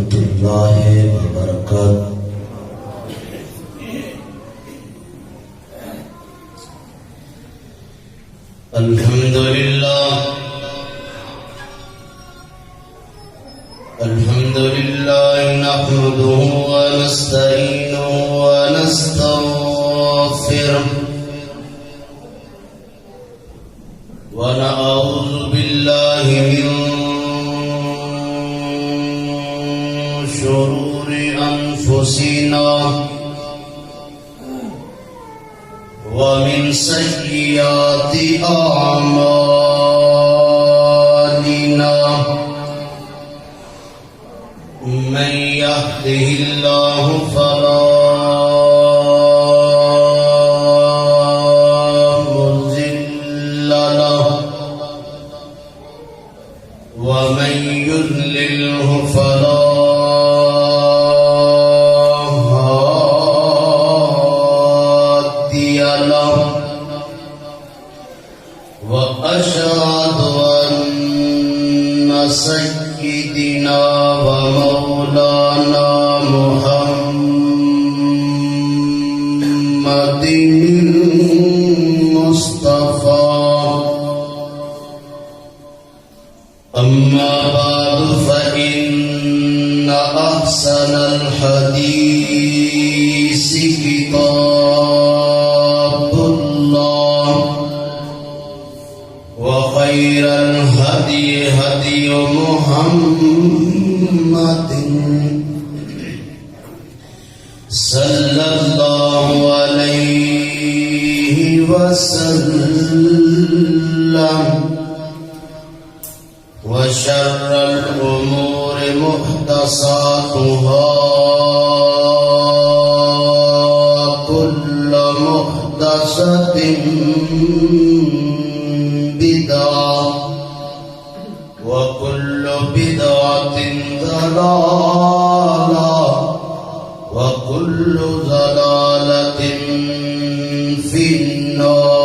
ورحمة الله وبركاته. الحمد لله نحمده ونستعينه ونستغفره ونعوذ بالله من شرور أنفسنا ومن سيئات أعمالنا من يهده الله فلا مضل له ومن يضلله فلا هادي له وأشهد أن سيدنا ومولانا محمد المصطفى أما بعد فإن أحسن الحديث كتاب الله وخير الهدي هدي محمد صلى الله عليه وسلم وشر الأمور محدثاتها كل محدثة بدعة وكل بدعة ضلالة وكل ضلالة في النار.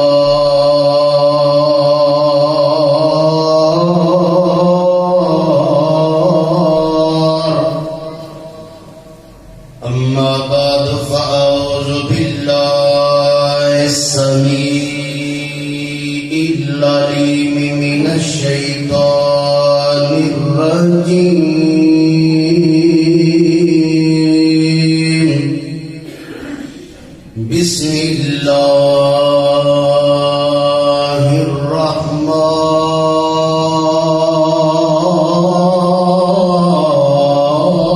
أما بعد فأعوذ بالله السميع العليم من الشيطان الرجيم. بسم الله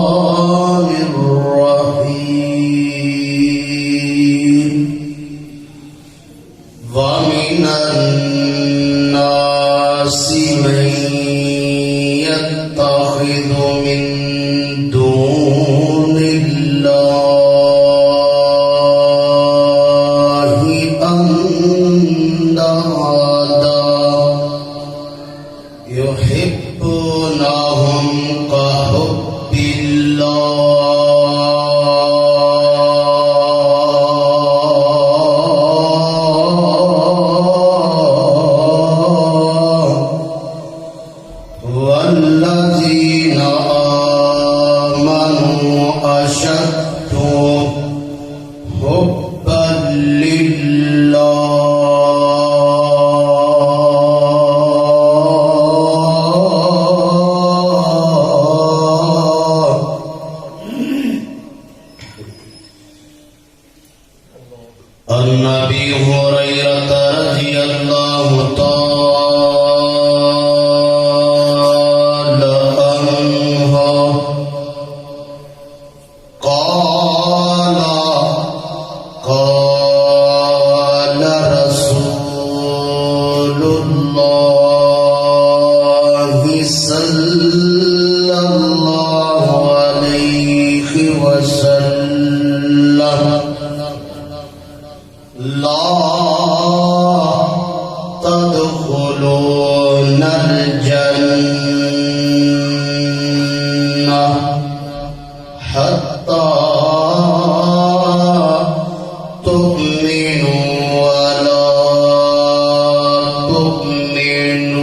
الرحمن الرحيم. ومن الناس من يتخذ من دون الله أندادا يحبونهم كحب الله والذين آمنوا أشد حبا لله. عن أبي هريرة رضي الله تعالى عنه قال قال رسول الله صلى الله عليه وسلم لا تدخلون الجنة حتى تؤمنوا ولا تؤمنوا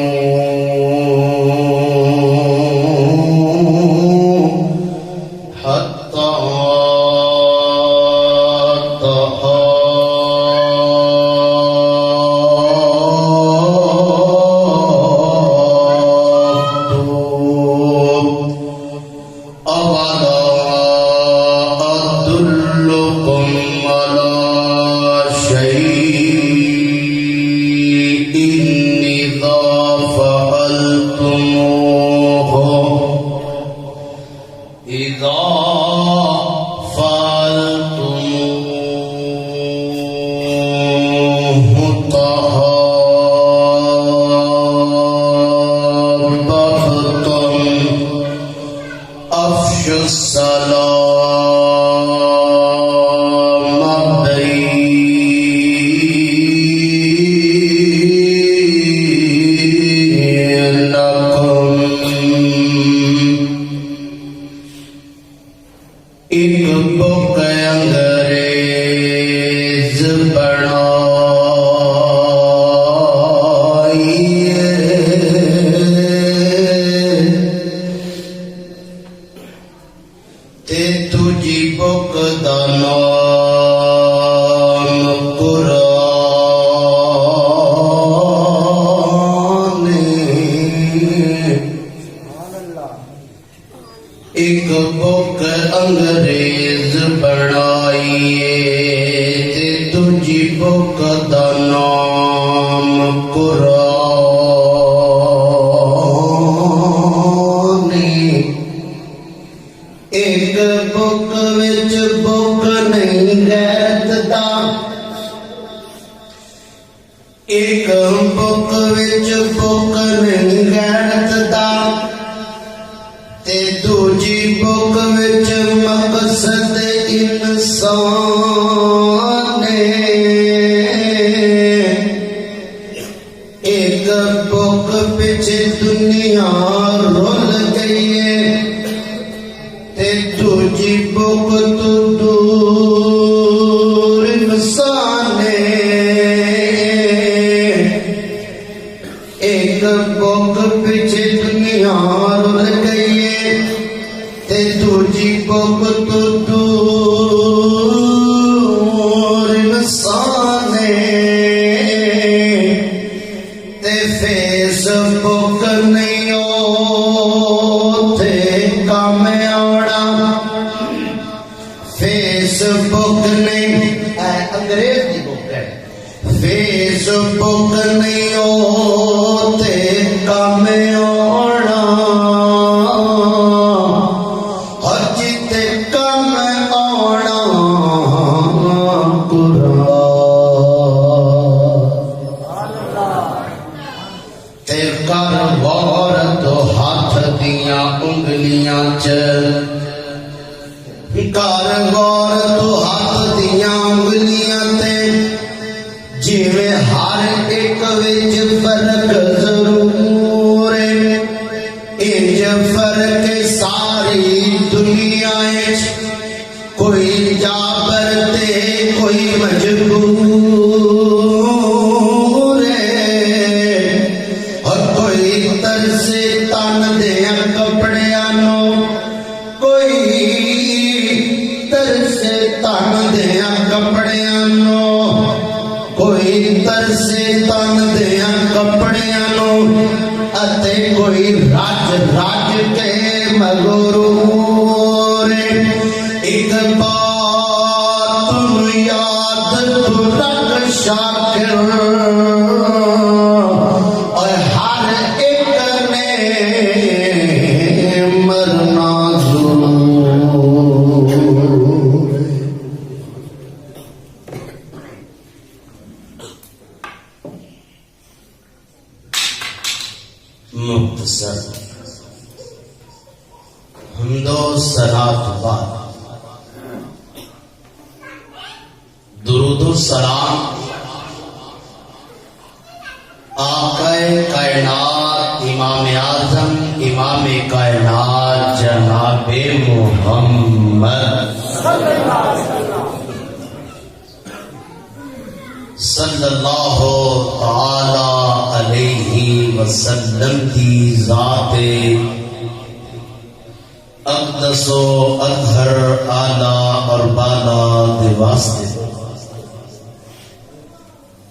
اقدس و اطہر اعلیٰ اور بالا دے واسطے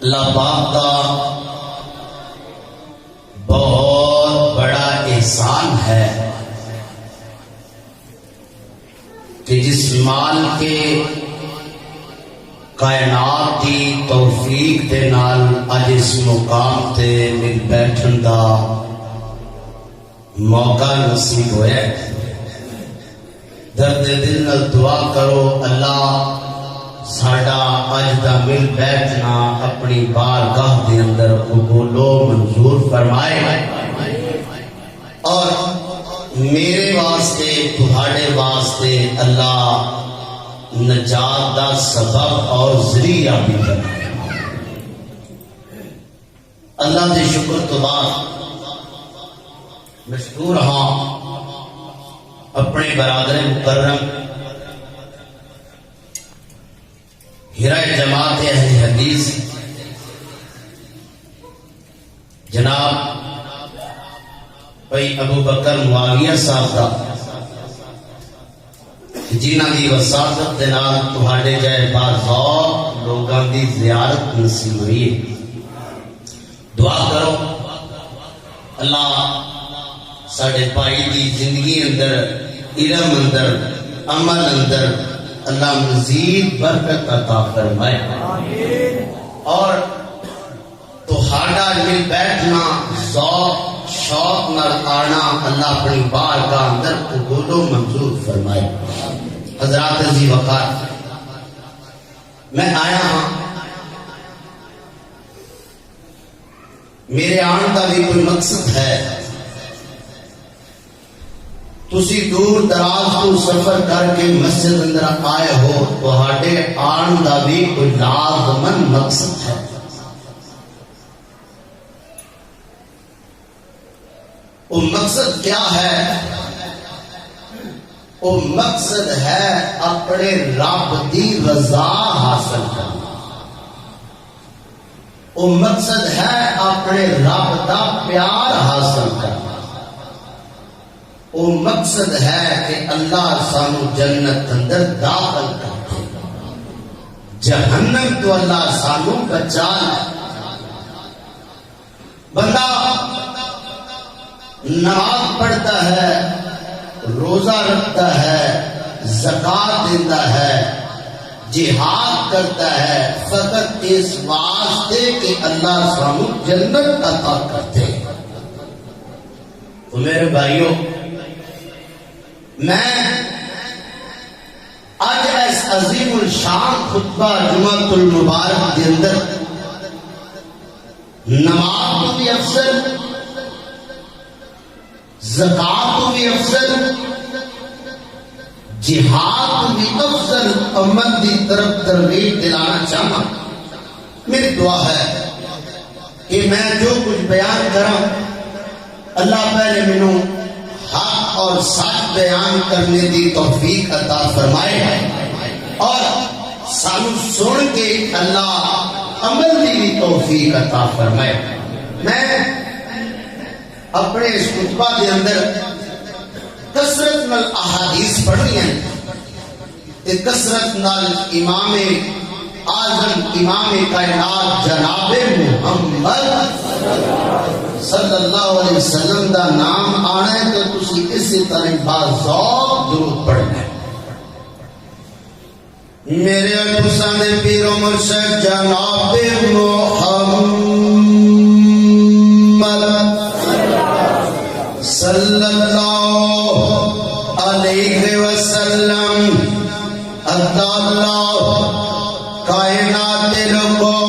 اللہ پاک دا بہت بڑا احسان ہے کہ جس مال کے کائنات کی توفیق دے نال اج اس مقام تے مل بیٹھن دا موقع نصیب ہویا ہے۔ درد دل نال دعا کرو اللہ ساڈا اج دا مل بیٹھنا اپنی بارگاہ دے اندر قبول و منظور فرمائے اور میرے واسطے تہاڈے واسطے اللہ نجات دا سبب اور ذریعہ بھی بنائے۔ اللہ دے شکر تو بعد مشکور ہاں اپنے برادر مکرم ہیرا جماعت اہل حدیث جناب بھائی ابو بکر معاویہ صاحب کا جنہ دی وساطت دے نال تہاڈے جائے باذوق لوگاں دی زیارت نصیب ہوئی ہے۔ دعا کرو اللہ ساڈے بھائی دی زندگی اندر علم اندر عمل اندر اللہ مزید برکت عطا فرمائے اور تہاڈا مل بیٹھنا ذوق شوق نال آنا اللہ اپنی بارگاہ اندر قبول و منظور فرمائے۔ حضرات عزیز وقار میں آیا ہاں، میرے آن کا بھی کوئی مقصد ہے۔ تسی دور دراز تو سفر کر کے مسجد اندر آئے ہو تو ہاڈے آن کا بھی کوئی لازمن مقصد ہے۔ وہ مقصد کیا ہے؟ وہ مقصد ہے اپنے رب دی رضا حاصل کرنا۔ وہ مقصد ہے اپنے رب دا پیار حاصل کرنا۔ وہ مقصد ہے کہ اللہ سانو جنت اندر داخل کر دے، جہنم تو اللہ سانو بچا لے۔ بندہ نماز پڑھتا ہے، روزہ رکھتا ہے، زکات دیتا ہے، جہاد کرتا ہے فقط اس واسطے کہ اللہ سانو جنت عطا کرتے۔ تو میرے بھائیوں، میں آج اس عظیم الشان خطبہ جمعۃ المبارک کے اندر نماز کو بھی افضل، زکات کو بھی افضل، جہاد کو بھی افضل عمل کی طرف ترغیب دلانا چاہتا۔ میری دعا ہے کہ میں جو کچھ بیان کروں اللہ پہلے مینوں حق اور سچ بیان کرنے دی توفیق عطا فرمائے اور سانو سن کے اللہ عمل دی بھی توفیق عطا فرمائے۔ میں اپنے اس خطبہ کے اندر کثرت نال احادیث پڑھنی ہیں تے کثرت نال امام اعظم امام کائنات جناب محمد صلی اللہ علیہ وسلم دا نام آنا ہے تو تسی اسی طرح باذوق درود پڑھنا ہے۔ میرے پسند پیر و مرشد جناب محمد صلی اللہ علیہ وسلم اللہ کائنات لوگو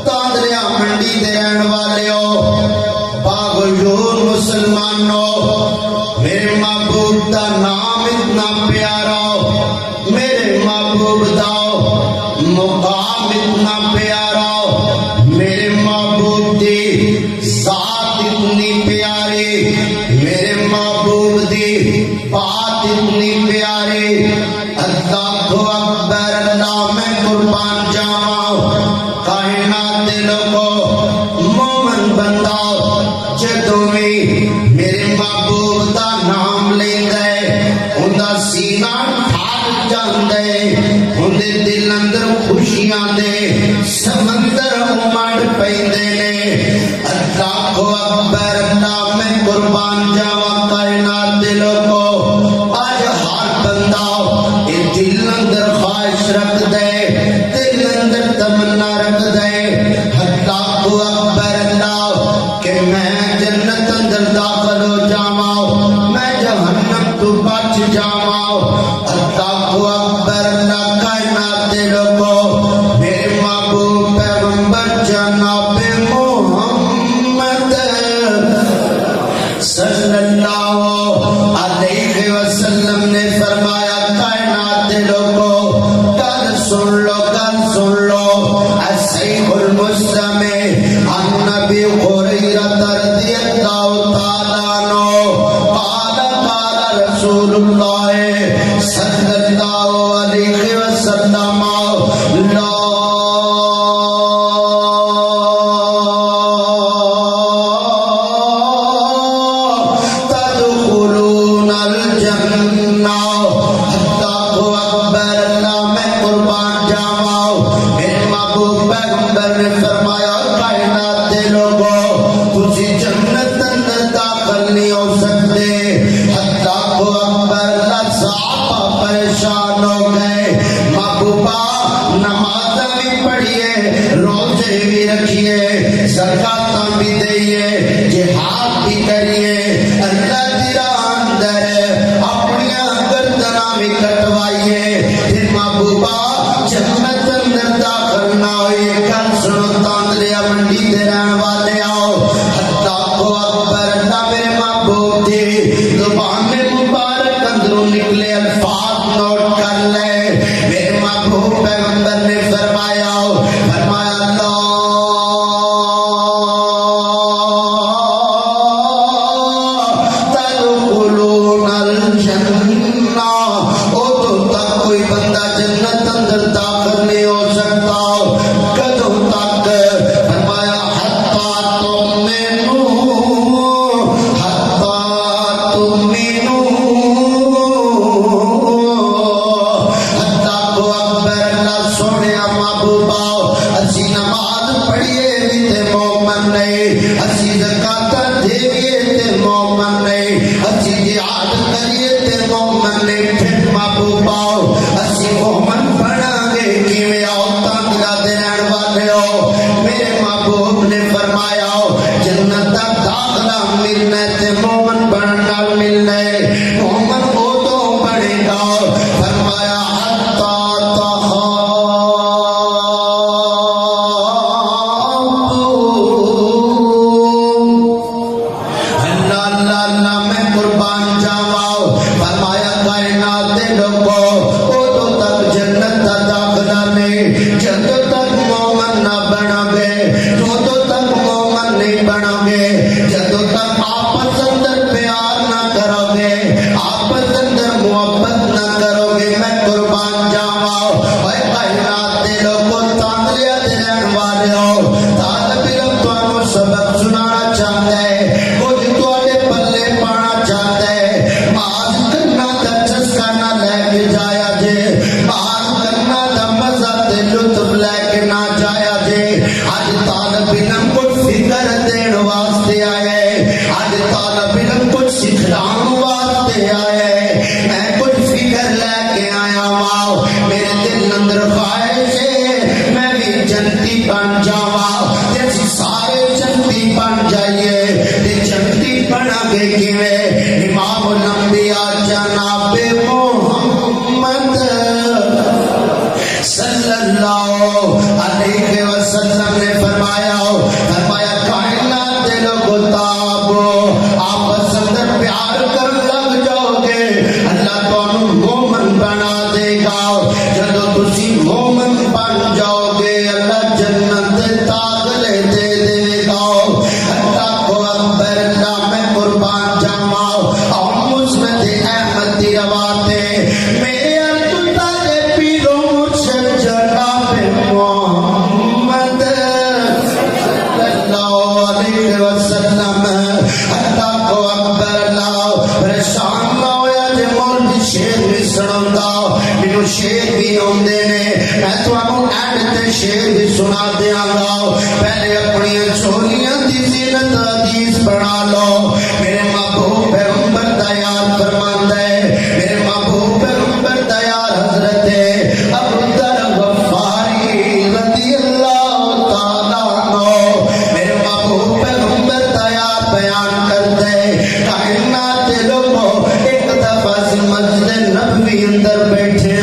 تاندریا منڈی دے رہن والے ہو باغجور مسلمانوں، میرے محبوب دا نام اتنا پیارا ہو، میرے محبوب دا مقام اتنا پیارا ہو، میرے محبوب دی ذات اتنی پیاری، میرے محبوب دی بات اتنی پیاری۔ اللہ اکبر، اللہ میں قربان جاؤں کائنات لوگو مومن بندہ جدو بھی میرے محبوب دا نام لے گئے حال جاندے ہوندے دل اندر خوشیاں دے سمندر امڑ پیندے نے اللہ اکبر اللہ میں قربان جاواں کائنات دلوں کو آج ہر بندہ یہ دل اندر خواہش رکھ دے دل اندر تمنا رکھ دے اللہ اکبر اللہ کہ میں جنت اندر داخل ہو جاواں میں جہنم تو بچ جاواں اللہ اکبر اللہ کائنات دلوں کو میرے محبوب پیغمبر جناب محمد صلی اللہ علیہ وسلم نے فرمایا کائنات دلوں کو گل سن لو صحیح المسلم عن نبی ہریرہ رضی اللہ تعالی عنہ قال رسول اللہ صلی اللہ علیہ وسلم لا تدخلون الجنہ اللہ اکبر اللہ میں قربان جاواں میرے محبوب پیغمبر نے فرمایا کائنات دے لوگوں تجھے جنت اندر داخل نہیں ہو سکتے اللہ اکبر اللہ صحابہ پریشان ہو گئے محبوبہ نمازیں بھی پڑھیے روزے بھی رکھیے زکاتاں بھی دئیے جہاد بھی کریے اللہ دی راہ اندر اپنی گردناں بھی کٹوائیے پھر محبوبہ جنت اندر داخل نہ ہوئے کل سنو تاندلیا منڈی دے رہن والے آؤ اللہ اکبر اللہ میرے محبوب دی زبان میں مبارک اندروں نکلے الفاظ نوٹ کر لے میرے محبوب پیغمبر نے فرمایا اللہ تدخلون الجنہ او تو تک کوئی بندہ جنت اندر داخل نہیں ہو سکتا کدوں تک فرمایا حتی تؤمنو اللہ اکبر اللہ سونیا محبوبہ اسی نماز پڑھیے بھی تے مومن نہیں اسی زکات دیئے تے مومن نہیں اسی جہاد کریے تے مومن نہیں پھر محبوبہ اسی مومن بنا گے کیویں آؤتاں دلا دے رہن والے ہو میرے محبوب نے فرمایا جنت دا داخلہ ملنا تے مومن بننا ملنا مومن وہ تو بنے گا فرمایا اللہ میں قربان جاواں فرمایا کائنات دے لوگوں او تک جنت دا داخلہ نہیں جدوں تک مومن نہ بنو گے جدوں تک مومن نہیں بنو گے جدوں تک آپس اندر پیار نہ کرو گے آپس اندر محبت نہ کرو گے میں قربان جاواں اے کائنات دے لوگوں تاندلیا دے رہن والے ہو طالب علم تانوں سبق سنانا چاہتا ہے کچھ تواڈے پلے پانا چاہتا ہے باز کرنا دا چسکا نہ لے کے جایا جے باز کرنا دا مزہ تے لطف لے کے نہ جایا جے اج طالب علم کو فکر دین واسطے آئے اج طالب علم کو سکھلاؤن واسطے آئے میں کچھ فکر لے کے آیا ہوں میرے دل اندر خواہش ہے میں بھی جنتی بن جاواں جیسے سارے جنتی بن جائیے تے جنتی بنا گے کیویں امام الانبیاء جناب محمد صلی اللہ علیہ وسلم نے فرمایا کائنات دے لوگوں تابو آپس اندر پیار کر لگ جاؤ گے اللہ تانوں مومن بنا دے گا جدوں تسی مومن بن جاؤ گے اللہ جنت دے داخلے دے دے گا اللہ کو اکبر اللہ میں قربان جاواں اور مسند احمد دی روایت ہے میرے اللہ دے پیرو مرشد جناب محمد صلی اللہ علیہ وسلم اللہ کو اکبر اللہ پریشان نہ ہویا جے مولوی شیر نہیں سنوندا مینوں شیر بھی آندے نے میں تانوں اینڈ تے شیر بھی سنا دیاں گا پہلے اپنی چولیاں دی زینت حدیث بنا لو میرے محبوب پیغمبر دا یار فرماندا ہے میرے محبوب پیغمبر دا یار حضرت ابو ذر غفاری رضی اللہ تعالی عنہ میرے محبوب پیغمبر دا یار بیان کرتے کائنات دے لوگوں ایک دفعہ مسجد نبوی اندر بیٹھے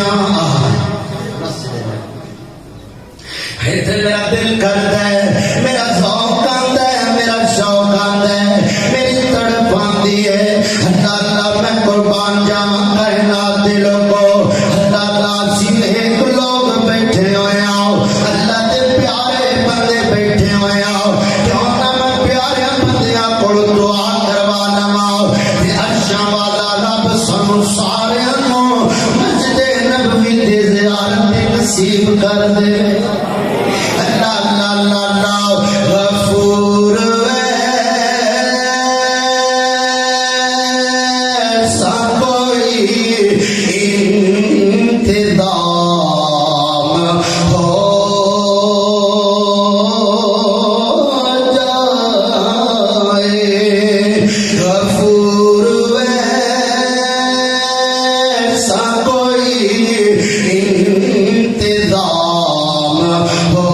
میرا دل کرتا ہے میرا ذوق آتا ہے میرا شوق آتا ہے میری تڑپ آتی ہے اللہ میں قربان جاواں کائنات دے لوگوں اللہ سیدھے ایک لوگ بیٹھے ہوئے آؤ اللہ دے پیارے بندے بیٹھے ہوئے آؤ کیوں نہ میں پیارے بندیاں کو دعا کروا لواں عرشاں والا رب سانو سارے مسجد نبوی دی زیارت نصیب کر دے اللہ اللہ اللہ اللہ غفور ایسا کوئی انتظام ہو جائے غفور ایسا کوئی انتظام ہو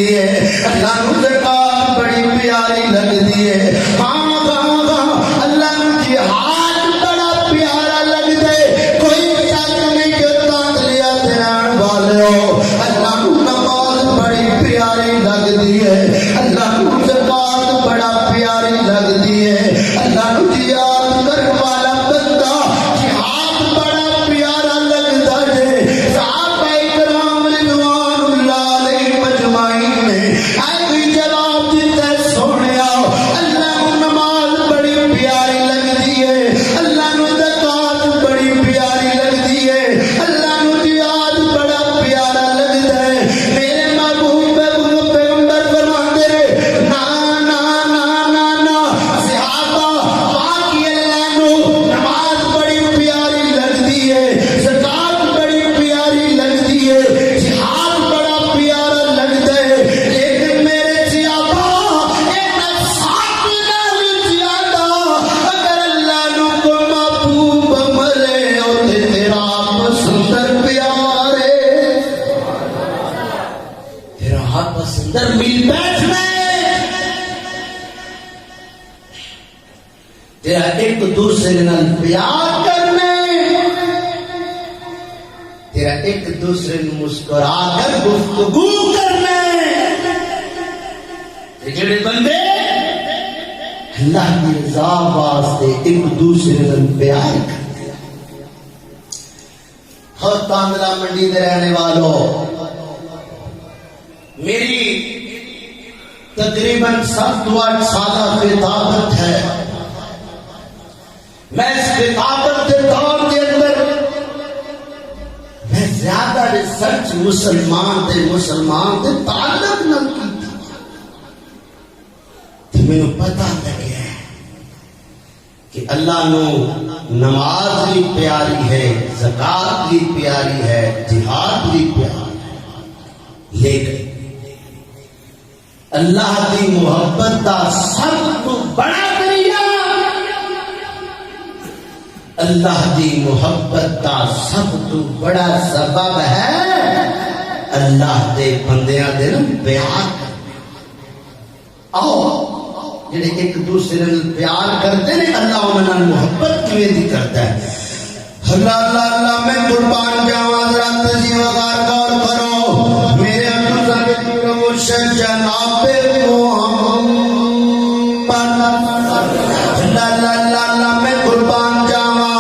دی ہے اللہ نو زکات بڑی پیاری لگدی ہے اللہ نو جہاد بڑا پیارا لگدا ہے کوئی شک نہیں کہ تانلیا دین والے ہو اللہ نو نماز بڑی پیاری لگدی ہے اللہ نو زکات بڑا پیاری لگدی ہے اللہ نو جہاد کرنے والا بندہ جہاد بڑا پیارا لگدا ہے صحابہ کرام رضوان اللہ علیہ مجمعین نے اے جواب دیتا ہے سونیا اللہ نو نماز بڑی پیاری لگدی ہے اللہ نو زکات بڑی پیاری لگدی ہے اللہ نو جہاد بڑا پیارا لگدا ہے میرے محبوب پیغمبر فرماتے رہے نا نا نا نا نا صحابہ باقی اللہ نو نماز بڑی پیاری لگدی ہے زکات بڑی پیاری لگدی ہے جہاد بڑا پیارا لگدا ہے لیکن میرے صحابہ اینا ساتھ نال زیادہ اگر اللہ نو کو محبوب ملے اور تیرا پسندر پیارے تیرا ہاتھ پسندر مل بیٹھ میں تیرا ایک دوسرے نال پیار کرنے تیرا ایک دوسرے نو مسکرا کر گفتگو کرنے جڑے بندے اللہ کی رضا واسطے ایک دوسرے نال پیار کرتے ہر تانگلا منڈی دے رہنے والوں میری تقریباً 7-8 سالہ خطابت ہے میں اس خطابت کے دور کے اندر میں زیادہ ریسرچ مسلمان دے تعلق نہ کی تھی میں پتا لگیا ہے کہ اللہ نو نماز بھی پیاری ہے زکات بھی پیاری ہے جہاد بھی پیاری ہے لیکن اللہ کی محبت کا سب تو بڑا ذریعہ اللہ کی محبت کا سب تو بڑا سبب ہے اللہ دے بندیاں دے پیار آؤ جڑے ایک دوسرے نال پیار کرتے ہیں اللہ انہاں نال محبت کیویں دی کرتا ہے اللہ اللہ اللہ میں قربان جاواں ذرا تسی وقار غور کرو میرے ابو صاحب مرشد جناب محمد اللہ اللہ اللہ میں قربان جاواں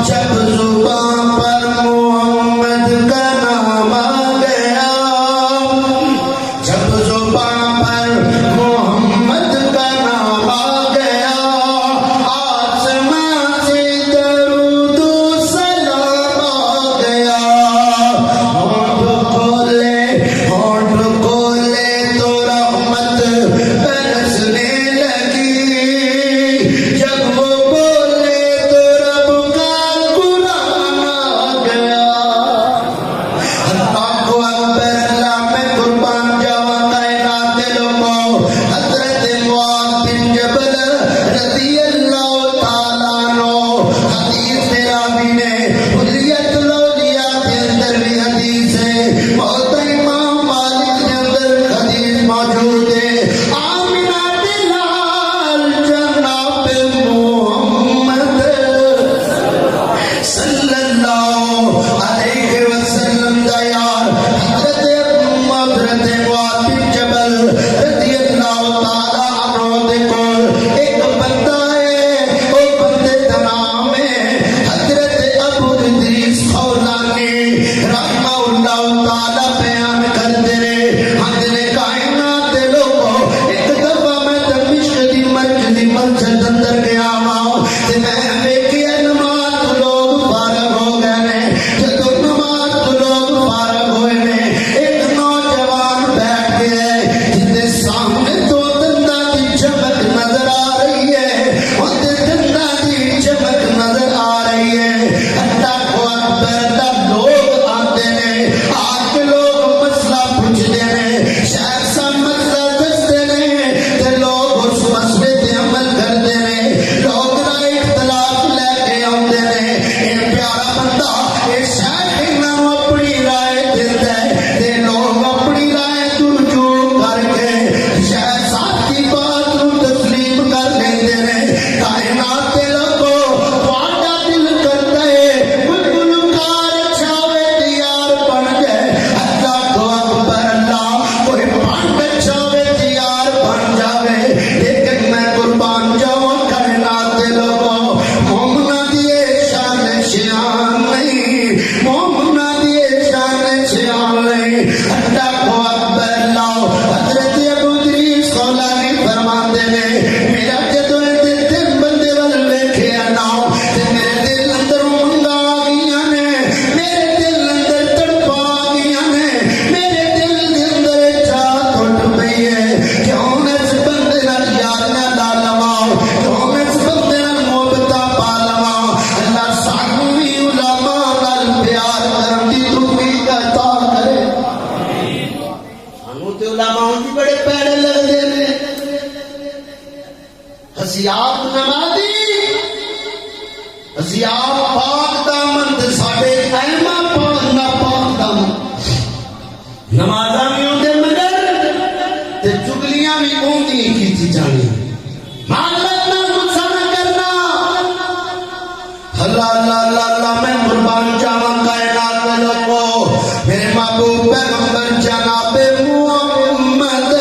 جب زبان پر محمد کا نام آ گیا جب زبان پر محمد کا نام آ گیا آسمان سے درود و سلام آ گیا ہونٹ کھولے تو رحمت برسنے لگی جب وہ بولے تو رب کا قرآن آ گیا اللہ کو اکبر اللہ میں قربان جاواں کائنات کے لوگوں حضرت معاذ بن جبل رضی اللہ تعالیٰ عنہ حدیث راوی نے حلیت الاولیاء کے اندر بھی حدیث ہے بہت امام مالک کے اندر حدیث موجود ہے آمنہ دلال جناب محمد صلی اللہ علیہ وسلم دا یار حضرت معاذ بن جبل رضی اللہ تعالیٰ عنہ دے کول ایک بندہ ہے وہ بندے دا نام ہے حضرت ابو ادریس خولانی رحمہ اللہ تعالیٰ بیان کرتے رہے حضرت کائنات دے لوگوں ایک دفعہ میں دمشق دی مرکزی مسجد اندر گیا ہوں تے میں ویکھیا نماز تو لوگ فارغ ہو گئے نے جدوں نماز تو لوگ فارغ ہوئے نے ایک نوجوان بیٹھ گیا ہے جس کے سامنے دو دنداں دی چمک نظر آ رہی ہے ان دے دنداں دی چمک نظر آ رہی ہے اللہ کو اکبر اللہ لوگ آتے نے آ کے لوگ مسئلہ پوچھتے ہیں شاید سا مسئلہ دستے نے تے لوگ اس مسئلے تے عمل کرتے ہیں ہسیاب نمازی ہسیاب پاک دامن تے ساڈے ایما پاک نہ پاک دامن نمازاں بھی ہوندے مگر تے چگلیاں بھی ہوندی کیتی جانی معلومات نہ غصہ نہ کرنا اللہ اللہ اللہ اللہ میں قربان جاواں کائنات دے لوگو میرے محبوب پیغمبر جناب محمد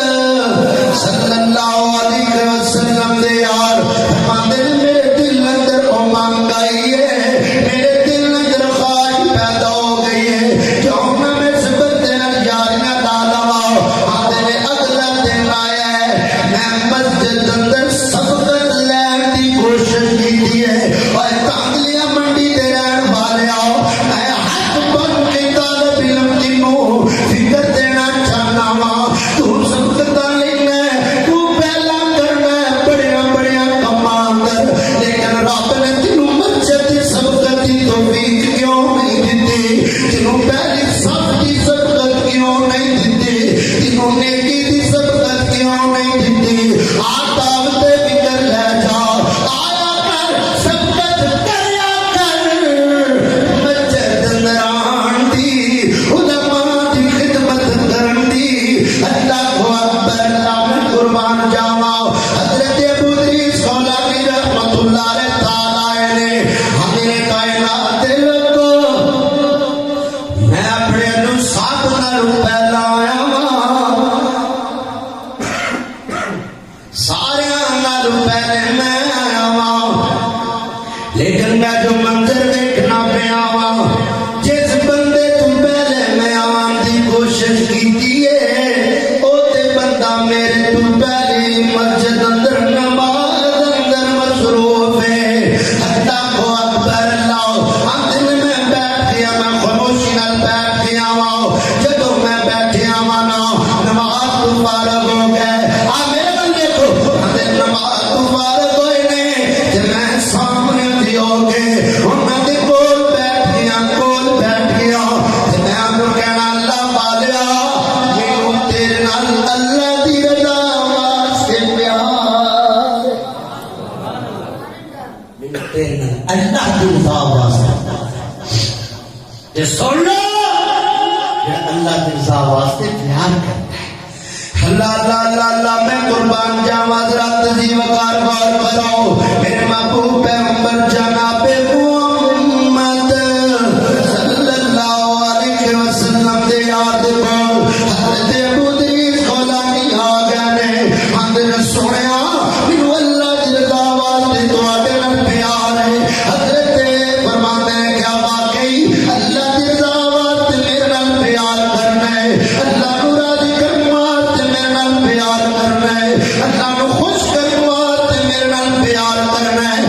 صلی اللہ علیہ وسلم دے یار فرماندے میرے دل اندر امنگ آئی ہے میرے دل اندر خواہش پیدا ہو گئی ہے جو میں نسبت نال یاریاں لا لواں آندے نے اگلا دن آیا ہے میں مسجد اندر سبقت لین دی کوشش کیتی ہے اور تانگلیاں منڈی تے رہن والیا میں حق بن کے طالب علم دی نو فکر دینا چاہنا وا تو سبقت لینا تو پہلا کرنا بڑیا بڑیا کماں اندر لیکن رب نے تینوں مسجد دی سبقت دی توفیق کیوں نہیں دتی تینوں پہلی صف دی سبقت کیوں نہیں دتی تینوں نیکی دی سبقت کیوں نہیں دتی آداب تے فکر لے جا آیا کر سبقت کریا کر مسجد اندر آن دی علماء دی خدمت کرن دی اللہ اکبر اللہ میں قربان جاواں حضرت ابو ادریس خولانی رحمت اللہ علیہ تعالی نے ہمیں کائنات دے لوگو میں اپنے نو ساتھ نال پہلا آیا واں سارے نال پہلے میں آیا واں لیکن میں جو منظر دیکھنا پیا واں جس بندے تو پہلے میں آن دی کوشش کیتی ہے او تے بندہ میرے تو پہلی مسجد اندر نماز اندر مصروف ہے اللہ اکبر اللہ دل میں بیٹھ گیا میں خاموشی نال بیٹھ گیا واں جدوں میں بیٹھیا واں نا نماز تو فارغ ہو گئے آ میرے بندے کو نماز تو فارغ ہوئے نے تے میں سامنے دی ہو گئے انہاں دے کول بیٹھ گیا تے میں انہوں کہنا اللہ والیا مینوں تیرے نال اللہ دی رضا واسطے پیار مینوں تیرے نال اللہ دی رضا واسطے تے سن لو کہ اللہ دی رضا واسطے پیار کرتا ہے اللہ اللہ اللہ اللہ میں قربان جاواں حضرت جی وقار غور کرو میرے محبوب پیغمبر جناب محمد صلی اللہ علیہ وسلم دے یاد کو حضرت ابو ادریس خولانی آ گئے نے اندر سنیا مینوں اللہ دی رضا واسطے تواڈے نال پیار ہے حضرت فرماتے ہیں کیا واقعی اللہ دی رضا واسطے میرے نال پیار کرنا ہے اللہ نو راضی کرنا پیار کرنا ہے اللہ نو خوش کرنا میرے نال پیار کرنا ہے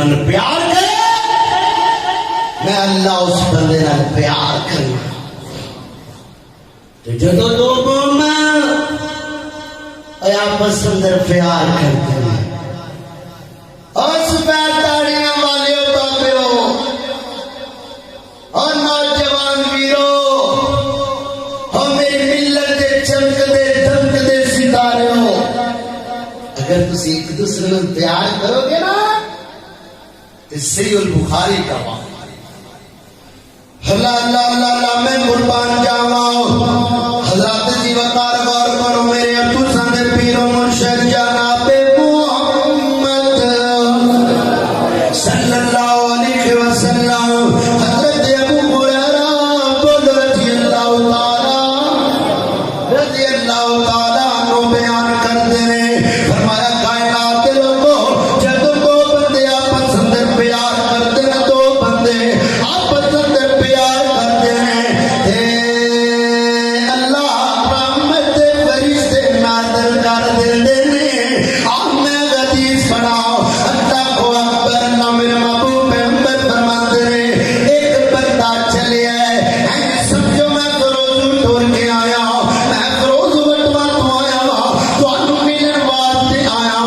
نال پیار کرے میں اللہ اس بندے نال پیار کرنا تے جدوں دو مومن آپس اندر پیار کرتے ہیں اس بیداریاں والے بابے ہو اور نوجوان ویرو اور میری ملت دے چمکدے دمکدے ستارے ہو اگر تسی ایک دوسرے میں پیار کرو گے نا تو صحیح البخاری کا واقعہ اللہ اللہ اللہ اللہ میں قربان جاواں حضرات جی وقار غور کرو میرے ابو سندر پیر و مرشد جناب محمد صلی اللہ علیہ وسلم حضرت ابو ہریرہ بول رضی اللہ تعالی عنہ بیان کرتے ہیں فرمایا کائنات کے لوگوں جب دو بندے آپس اندر پیار کرتے ہیں دو بندے آپس اندر پیار کرتے ہیں تے اللہ رحمت فرشتے نازل کر دیتے ہیں آپ میں حدیث پڑھاؤ اللہ کو اکبر اللہ میرے محبوب پیغمبر فرماتے ہیں ایک بندہ چلے آئے سمجھو میں تو روز ٹور کے آیا میں تو روز وٹوا تو آیا تو انو ملن واسطے آیا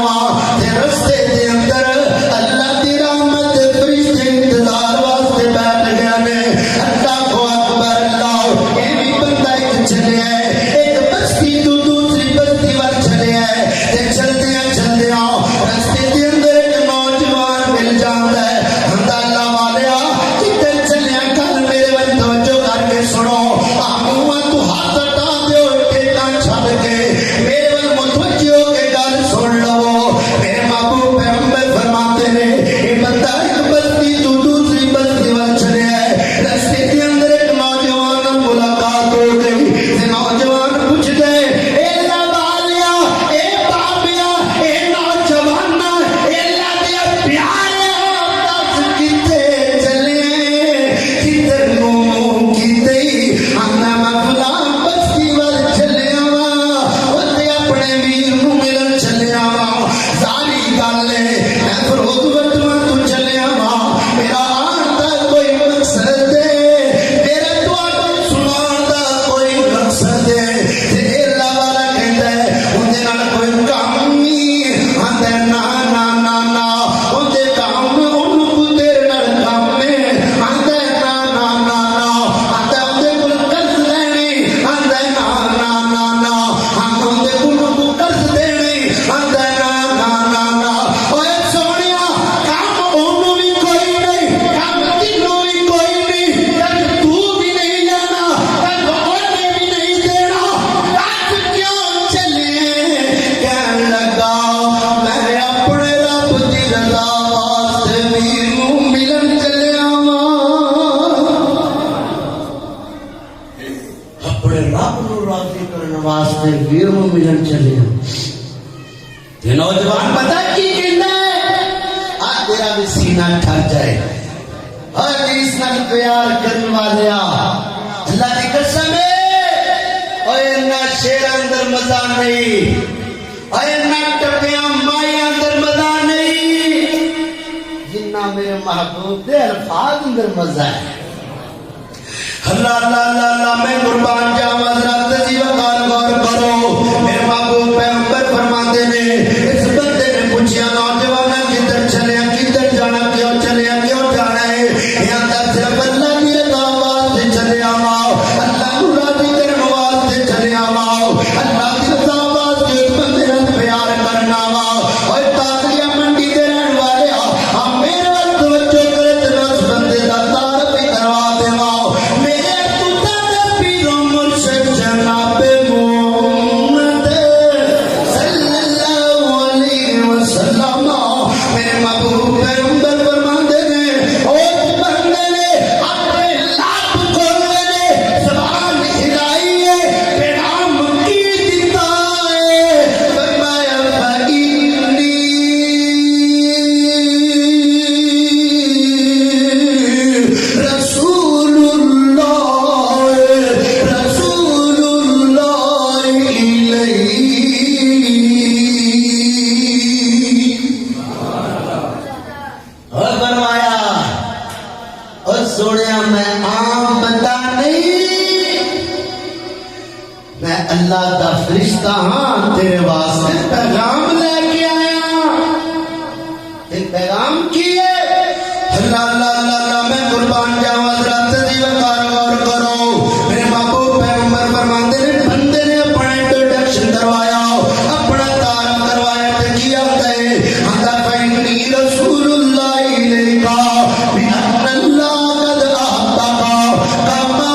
تے رستے دے اندر اللہ دی رحمت فرشتے انتظار واسطے بیٹھ گیا نے اللہ کو اکبر اللہ یہ بھی بندہ ایک چلے آئے ایک بستی تو دوسری بستی وال چلے آئے تے چلتے ہیں رستے دے اندر ایک نوجوان مل جاتا ہے ہم اللہ والیا کدھر چلے کل میرے ول توجہ کر کے سنو آمواں تو ہاتھ ہٹا دیو ٹیکا چھڈ کے میرے ول متوجہ ہو کے گل سن لو میرے محبوب پیغمبر فرماتے ہیں یہ بندہ ایک بستی تو دوسری بستی وال چلے آئے رستے کے اندر ایک نوجوان ملاقات ہو گئی تے نوجوان پوچھ گئے اے اللہ والیا اے بابیا اے نوجوان اے اللہ دے پیارے دس کتے چلے کدھر نو کتے انا میں فلاں بستی وال چلے آواں اوتے اپنے ویر نو ملن چلے آواں ساری گل ہے میں فروغ وٹواں تو چلے آواں میرا آن دا کوئی مقصد ہے میرا تواڈے سنان دا کوئی مقصد ہے تے اللہ والا کہندا ہے اودے نال کوئی کام نہیں آندا نا نا نا نا اودے کام اونوں کو تیرے نال کام ہے آندا نا نا نا نا آندا اودے کول قرض لینی آندا نا نا نا نا آندا اودے کول قرض دینی آندا نا نا نا نا اوے سونیا کام اونوں بھی کوئی نہیں کام تینوں بھی کوئی نہیں کل تو بھی نہیں جانا کل اونے بھی نہیں دینا رات کیوں چلے کہن لگا میں اپنے رب دی رضا واسطے ویر نو ملن چلیا اپنے رب نو راضی کرن واسطے ویر نو ملن چلیا تے نوجوان پتہ کی کہندا ہے آ تیرا بھی سینہ ٹھر جائے اور اس نال پیار کرنے والیا اللہ کی قسم ہے اور نہ شیر اندر مزہ نہیں اور نہ ٹپیاں مائی اندر مزہ نہیں جنہ میرے محبوب دے الفاظ اندر مزہ ہے اللہ اللہ اللہ اللہ میں قربان جاواں حضرات جی وقار غور کرو میرے محبوب پیغمبر فرماتے ہیں اس بندے نے پوچھا نوجوان کدھر چلے کدھر جانا کیوں چلے کیوں جانا ہے یہ اندر صرف اللہ کی رضا واسطے چلے آواں اللہ کو راضی کرنے واسطے چلے آواں اللہ کی رضا واسطے اس بندے نال پیار کرنا وا اور تاکہ منڈی دے رہن والے ہم میرے ول توجہ کرے تے اس بندے دا تعارف کروا دیواں میرے خدا دے پیر و مرشد میں اللہ دا فرشتہ ہاں تیرے واسطے پیغام لے کے آیا. پیغام کی ہے اللہ اللہ اللہ اللہ میں قربان جاواں حضرت دی وقار غور کرو. میرے محبوب پیغمبر فرماتے ہیں بندے نے اپنا انٹروڈکشن کروایا اپنا تعارف کروایا تے کیا گئے ہندا فینی رسول اللہ الیکا بان اللہ قد احبک کما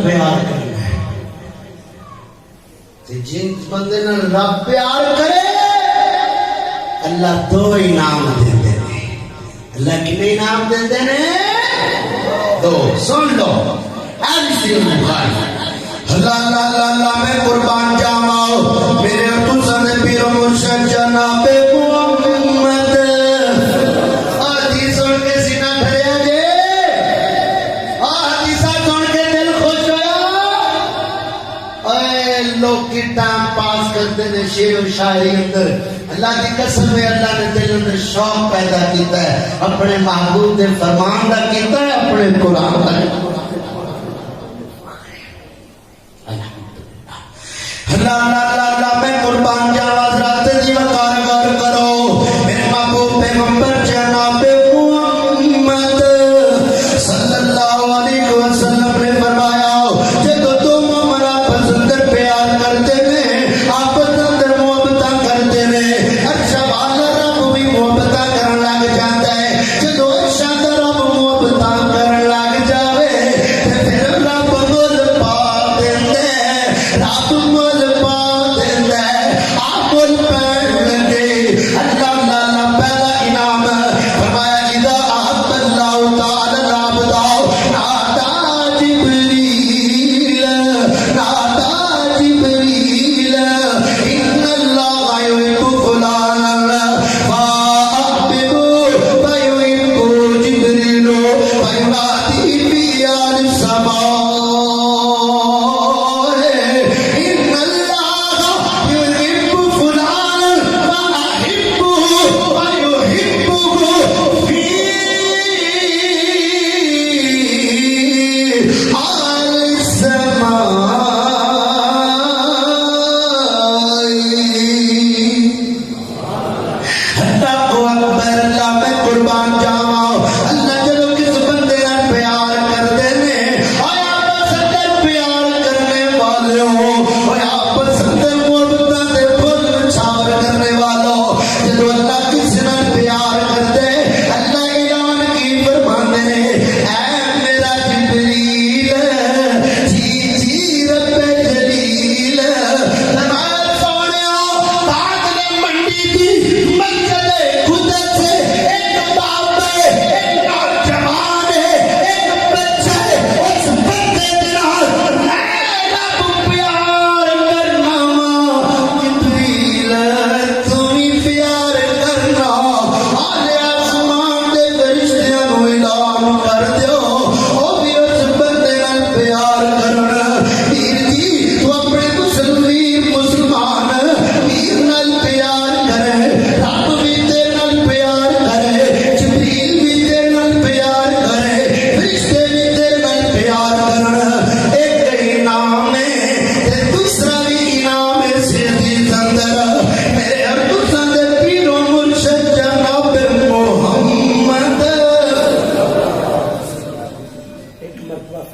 پیار کرنا ہے. جن بندے رب پیار کرے اللہ دو انعام دیتے ہیں. اللہ کتنے انعام دیتے ہیں؟ دو. سن لو اللہ اللہ اللہ اللہ میں قربان جاواں میرے ابو سند پیر و مرشد جناب محمد آدھی سن کے سینہ بھریا جے لوگ کی ٹائم پاس کرتے ہیں شعر و شاعری اندر. اللہ کی قسم ہے اللہ نے دل اندر شوق پیدا کیتا ہے اپنے محبوب دے فرمان دا کیتا ہے اپنے قرآن دا. اللہ اللہ اللہ اللہ میں قربان جاواں حضرت دی وقار غور کرو. میرے محبوب پیغمبر جناب محمد صلی اللہ علیہ وسلم نے فرمایا جب تم ہمارا پسند پیار کرتے ہیں آپس اندر محبت کرتے ہیں اچھا والا رب بھی محبت کرن لگ جاتا ہے. جب اچھا رب محبت کرن لگ جاوے پھر رب مول پا دیندے رب مول پا دیندے آپ مول پہن لگے. اللہ اللہ پہلا انعام فرمایا اذا احب اللہ تعالی العبد نادى جبريل نادى جبريل إن الله يحب فلانا فأحببه فيحب جبريل فينادي في أهل السماء إن الله يحب فلانا فأحبه فيحبه في أهل السماء. اللہ اکبر. اللہ میں قربان جاواں اللہ جدوں کس بندے نال پیار کردے نے اے آپس اندر پیار کرنے والے ہو اے آپس اندر محبت دے پھل چھاور کرنے والو جدوں اللہ کس نال پیار کردے اللہ اعلان کی فرماندے نے اے میرا جبریل جی جی رب جلیل فرمایا سونیا پاک نے منڈی دی مسجد قدس سے ایک باپ ہے ایک نوجوان ہے ایک بچہ ہے اس بندے دے نال میں رب پیار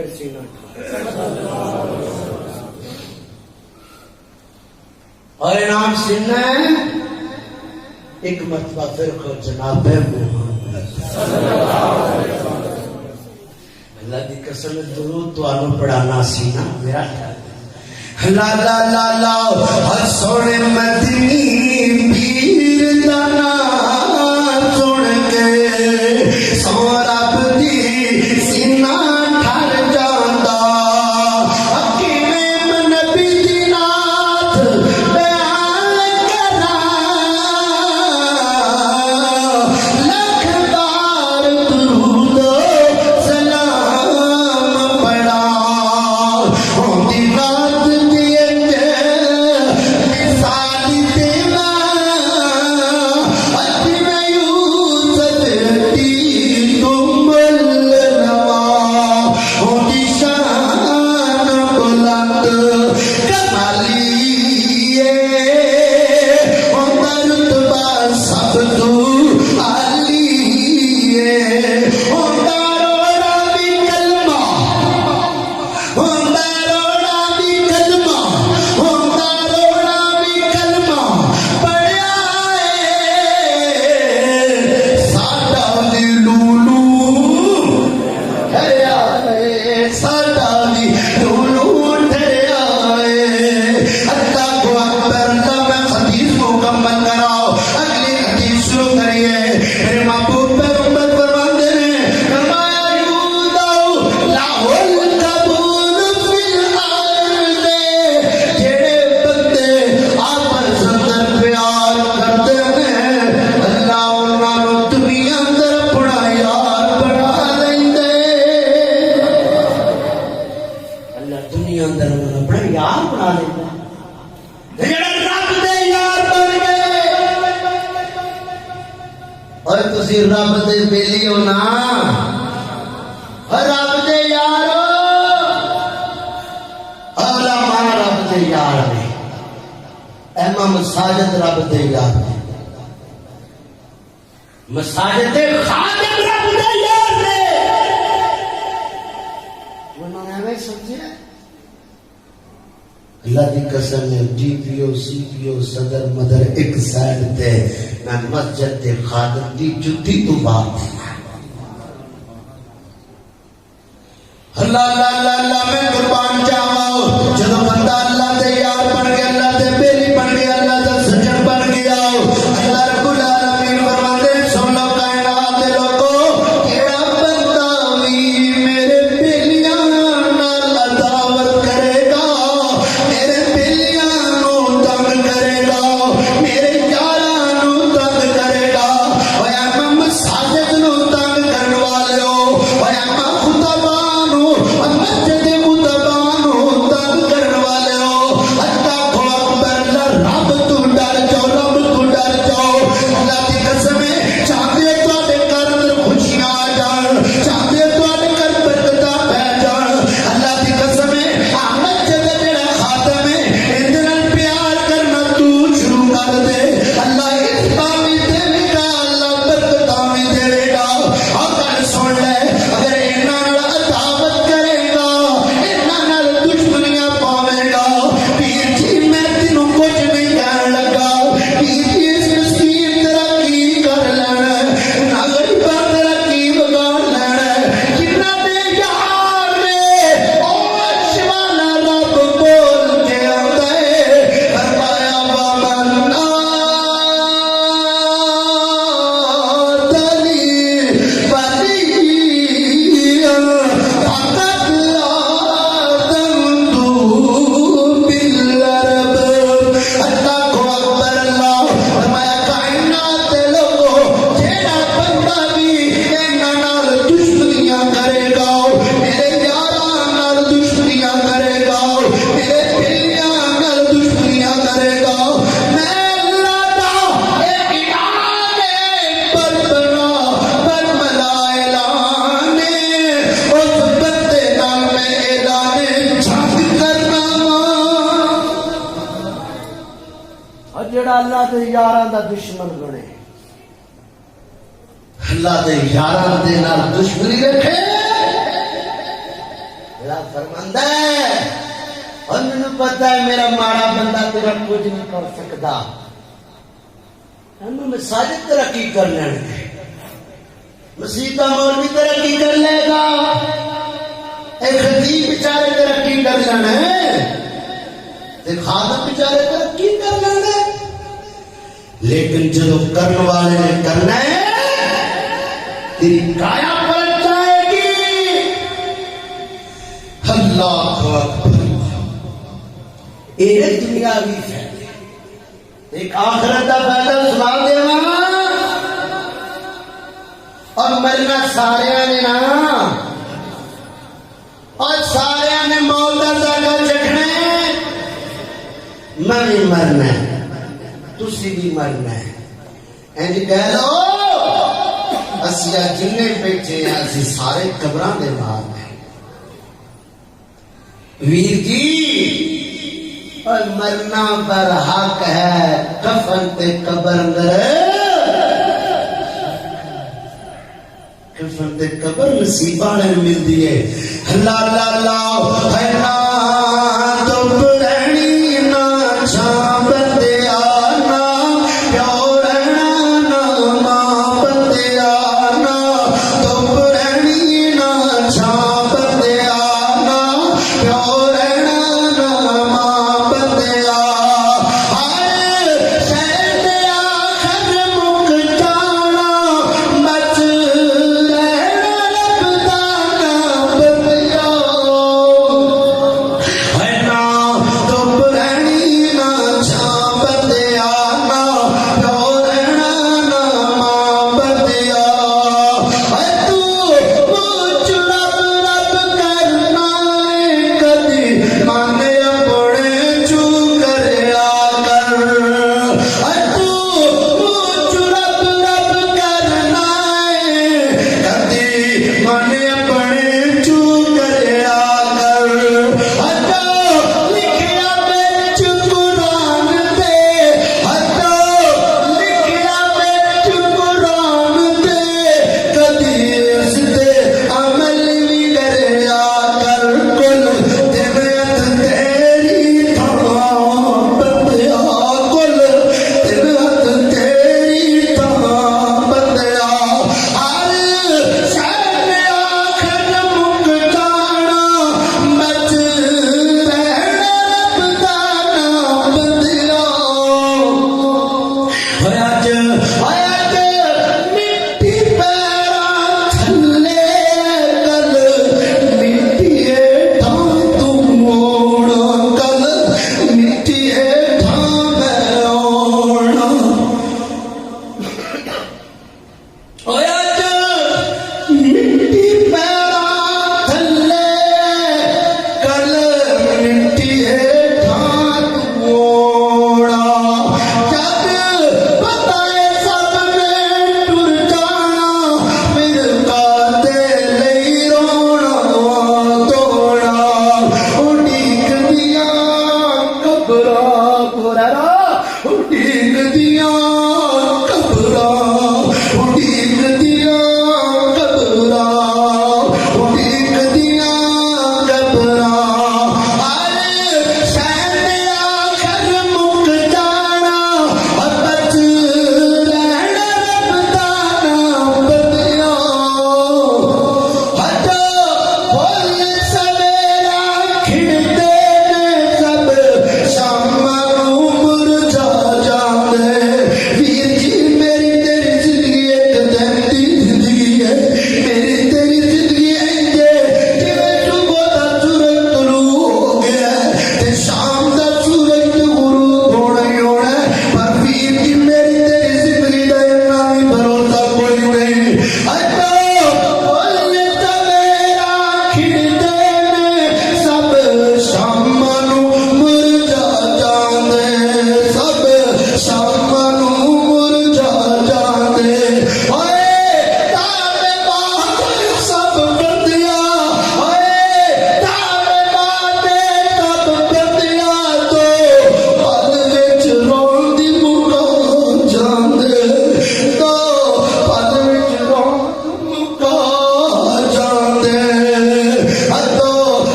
پھر سینہ اور انعام سننا ہے ایک مرتبہ پھر کو جناب محمد اللہ دی قسم درود تو آنو پڑھانا سینہ میرا لا لا لا لا ہر سونے مدنی پیر دانا سن کے سو رب دی سینہ ٹھر جاندا حکیم نبی دی نات بیان کرا لکھ بار درود سلام پڑھا ہوندی رات دی مثال دینا اجم یوسف دی کمل نوا ہوندی شان بلند کمالی ہوندا رتبہ سب تو عالی ہوندا روڑا بھی کلمہ ہوندا روڑا بھی کلمہ ہوندا روڑا بھی کلمہ پڑھیا ساڈا دی لولو ٹھہریا ساڈا دی لولو ٹھہریا اللہ کو اکبر میں حدیث مکمل کراؤ اگلی حدیث شروع کریے میرے محبوب پیغمبر فرماتے ہیں فرمایا یوداؤ لاہل قبول فی الارض جڑے بندے آپس اندر پیار کرتے ہیں اللہ انہاں نوں دنیا اندر اپنا یار بنا لیندے اللہ دنیا اندر انہاں نوں اپنا یار بنا لیندے جڑے رب دے یار بن گئے اور تسی رب دے بیلی ہو نا رب دے یارو اگلا مانا رب دے یار نے امام مساجد رب دے یار نے مساجد خادم رب دے یار نے انہوں نے ہمیں سمجھے اللہ دی قسم ہے ڈی پی او سی پی او صدر مدر ایک سائڈ تے میں مسجد تے خادم دی جتی تو بات اللہ اللہ اللہ اللہ میں قربان جاواں جدو بندہ اللہ دے یار بن گیا اللہ دے بیلی بن گیا اللہ دا سجن بن گیا اللہ رب العالمین فرماتے ہیں سن لو کائنات دے لوگو کیڑا بندہ بھی میرے بیلیاں نال عداوت کرے گا میرے بیلیاں نو تنگ کرے گا میرے یاراں نو تنگ کرے گا اوے امام مساجد نو تنگ کرن والےو اوے امام خطبہ نو مسجد متبا نو تنگ کرن والےو اللہ کو اکبر رب تو ڈر جاؤ رب تو ڈر جاؤ اللہ دی قسم ہے چاہتے تواڈے گھر اندر خوشیاں آ جان چاہتے تواڈے گھر برکتاں پہ جان اللہ دی قسم ہے مسجد جڑا خاتم ہے اندر پیار کرنا تو شروع کر دے اللہ عزتاں بھی دے گا اللہ برکتاں بھی دے گا اور گل سن لے اگر انہاں نال عداوت کرے گا انہاں نال دشمنیاں پاوے گا پیر جی میں تینوں کچھ نہیں کہن لگا پیر جی اس مسکین تیرا کی کر لینا نہ غریباں تیرا کی بگاڑ لینا جنہاں دے یار نے او شوانا رب بول کے آندا ہے فرمایا ومن آتنی ولیا فقد آذنتہ بالحرب اللہ کو اکبر اللہ فرمایا کائنات دے لوگو جیڑا بندہ بھی انہاں نال دشمنیاں کرے گا میرے یاراں نال دشمنیاں کرے گا میرے بیلیاں نال دشمنیاں کرے گا میں اللہ دا ایک اعلان پر بنا پر ملا اعلان اس بندے نال میں اعلان جنگ کرنا اور جڑا اللہ دے یاراں دا دشمن بنے اللہ دے یاراں دے نال دشمنی رکھے اللہ فرماندا ہے اور مجھے پتا ہے میرا ماڑا بندہ تیرا کچھ نہیں کر سکتا. ہم مساجد ترقی کر لیں گے, مسیحا مولوی ترقی کر لے گا, ایک خطیب بیچارے ترقی کر لینا ہے, ایک خادم بیچارے ترقی کر لینا ہے, لیکن جب کرنے والے نے کرنا ہے تیری کایا پلٹ جائے گی. اللہ اکبر. ایک دنیا بھی ہے, ایک آخرت کا فائدہ سنا دیواں. اور مرنا سارے نے نا, اور سارے نے موت کا ذائقہ چکھنا ہے. میں بھی مرنا ہے, تسی بھی مرنا ہے. اینج کہہ لو اسیا جنے بیٹھے ہیں اسی سارے قبراں دے نال ہیں. ویر جی اور مرنا پر حق ہے, کفن تے قبر اندر, کفن تے قبر نصیباں نے ملدی ہے. اللہ اللہ اللہ ہے تو رہنی نہ چھاں بندے آنا, پیو رہنا نہ ماں بندے آنا, تو رہنی نہ چھاں بندے آنا, پیو رہنا نہ ماں بندے آنا. شہر دے آخر مک جانا, بچ رہنا رب دا نا بندیا.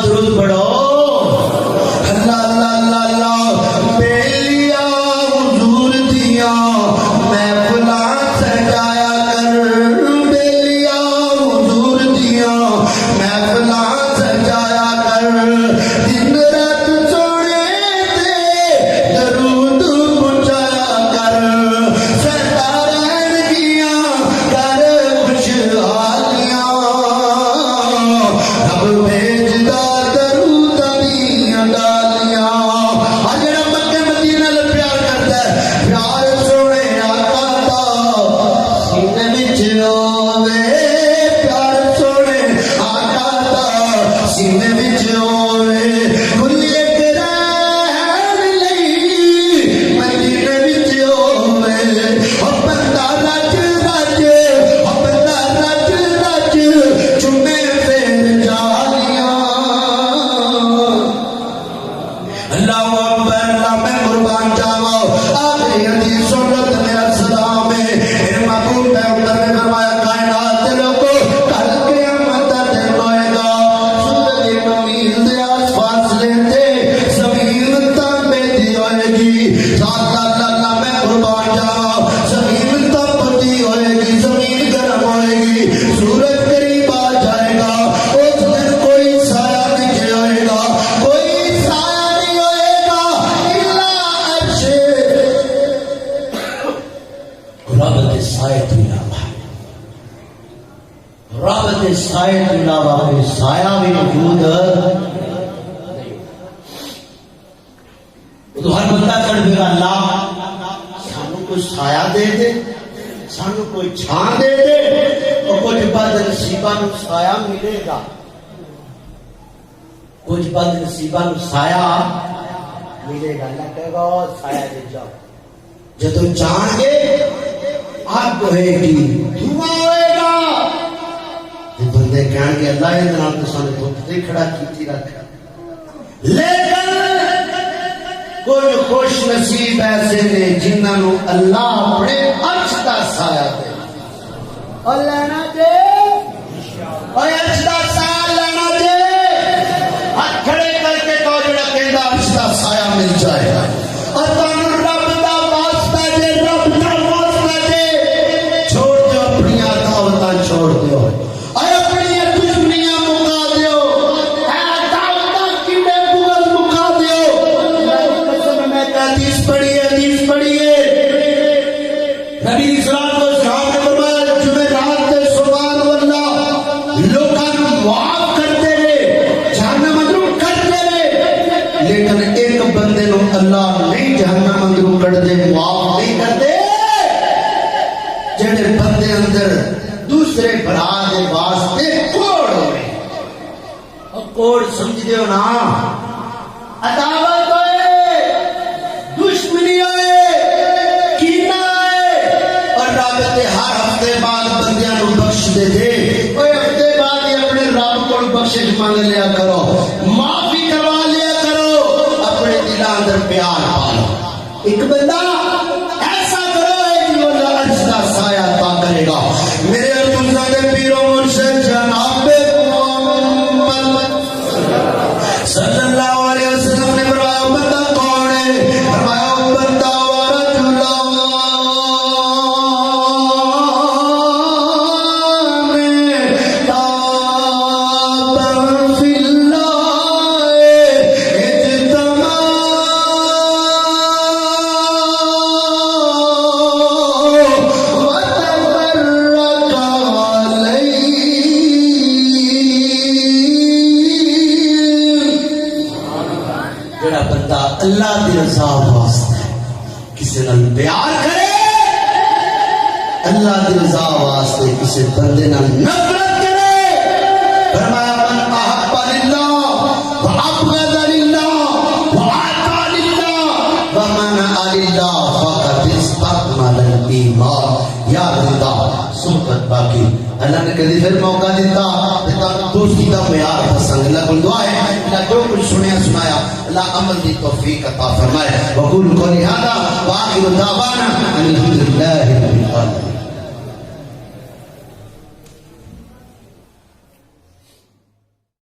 درود پڑھو اللہ اللہ اللہ اللہ بیلیا حضور دیا محفلاں سجایا کر بیلیا حضور دیا محفلاں سجایا کر دن رات سونے تے درود پہنچایا کر سردارین گیاں کر خوشحالیاں رب بھیجدا درود دیاں ڈالیاں آ جڑا مکے مدینہ نال پیار کردا ہے پیار سونے آقا دا سینے وچ ہووے پیار سونے آقا دا سینے وچ ہووے کھلی ایک رہن لئی مدینے وچ ہووے او بندہ رج رج او بندہ رج رج چومے پھر جالیاں اللہ اکبر اللہ میں قربان جاواں آخری حدیث سنت میرا سلام ہے میرے محبوب پیغمبر نے فرمایا کائنات کے لوگوں کل قیامت کا دن ہوئے گا سورج ایک میل دے آس فاصلے تے زمین تانبے دی ہوئے گی ساتھ اللہ میں قربان جاواں زمین تپتی ہوئے گی زمین گرم ہوئے گی سورج قریب آ جائے گا اس دن کوئی سایہ نہیں ہوئے گا کوئی سایہ نہیں ہوئے گا الا عرش رب سایہ تو علاوہ رب سایہ تو علاوہ کوئی سایہ بھی موجود تو ہر بندہ کر دے گا اللہ سانو کوئی سایہ دے دے سانو کوئی چھان دے دے اور کچھ بد نصیباں نو سایہ ملے گا کچھ بد نصیباں نو سایہ ملے گا اللہ کہے گا سایہ دے جاؤ جدو جان گے آگ ہوئے گی دھواں ہوئے گا یہ بندے کہن گے اللہ یہ دنال تو سانے دھوپ دے کھڑا کیتی رکھا لیکن کوئی خوش نصیب ایسے نے جنہاں نو اللہ اپنے عرش دا سایہ دے اور لینا دے اور عرش دا سایہ لینا دے ہاتھ کھڑے کر کے کہو جڑا کہندا عرش دا سایہ مل جائے گا اور تانوں رب دا واسطہ دے رب دا واسطہ دے چھوڑ دیو اپنی دعوتاں چھوڑ دیو اور اپنی دشمنیاں مکا دیو اے دعوتاں کیڑے بغض مکا دیو قسم میں حدیث پڑھیے نبی اسلام کو صحابہ نے فرمایا جمعرات تے سبحان اللہ لوکاں نو معاف کرتے رہے جہنم اندروں کڈتے رہے لیکن ایک بندے نو اللہ نہیں جہنم اندروں کڈ دے معاف نہیں کرتے جڑے بندے اندر دوسرے بھرا دے واسطے کوڑ ہوئے اور کوڑ سمجھ دیو نا عداوت ہوئے دشمنی ہوئے کینہ ہوئے اور رب تے ہر ہفتے بعد بندیاں نو بخش دے دے اوے ہفتے بعد ہی اپنے رب کول بخشش مانگ لیا کرو معافی کروا لیا کرو اپنے دل اندر پیار پالو ایک بندہ ایسا کرو ہے کہ وہ اللہ عرش دا سایہ عطا کرے گا میرے ارتوزادے پیر و مرشد جناب محمد صلی اللہ علیہ وسلم نے فرمایا بندہ کون ہے فرمایا بندہ ورجلان تابا فی اللہ اجتماع وتفرق علیہ جڑا بندہ اللہ دی رضا واسطے کسی نال پیار کرے اللہ دی رضا واسطے کسی بندے نال نفرت کرے فرمایا من احب للہ وابغض للہ وعطا للہ ومنع للہ فقد استكمل الایمان یا رضا صحبت باقی اللہ نے کدی پھر موقع دیتا دوستی کا پیار پسند اللہ کو دعا ہے اللہ جو کچھ سنیا سنایا اللہ عمل دی توفیق عطا فرمائے وقول قولی ھذا واخر دعوانا ان الحمد للہ رب العالمین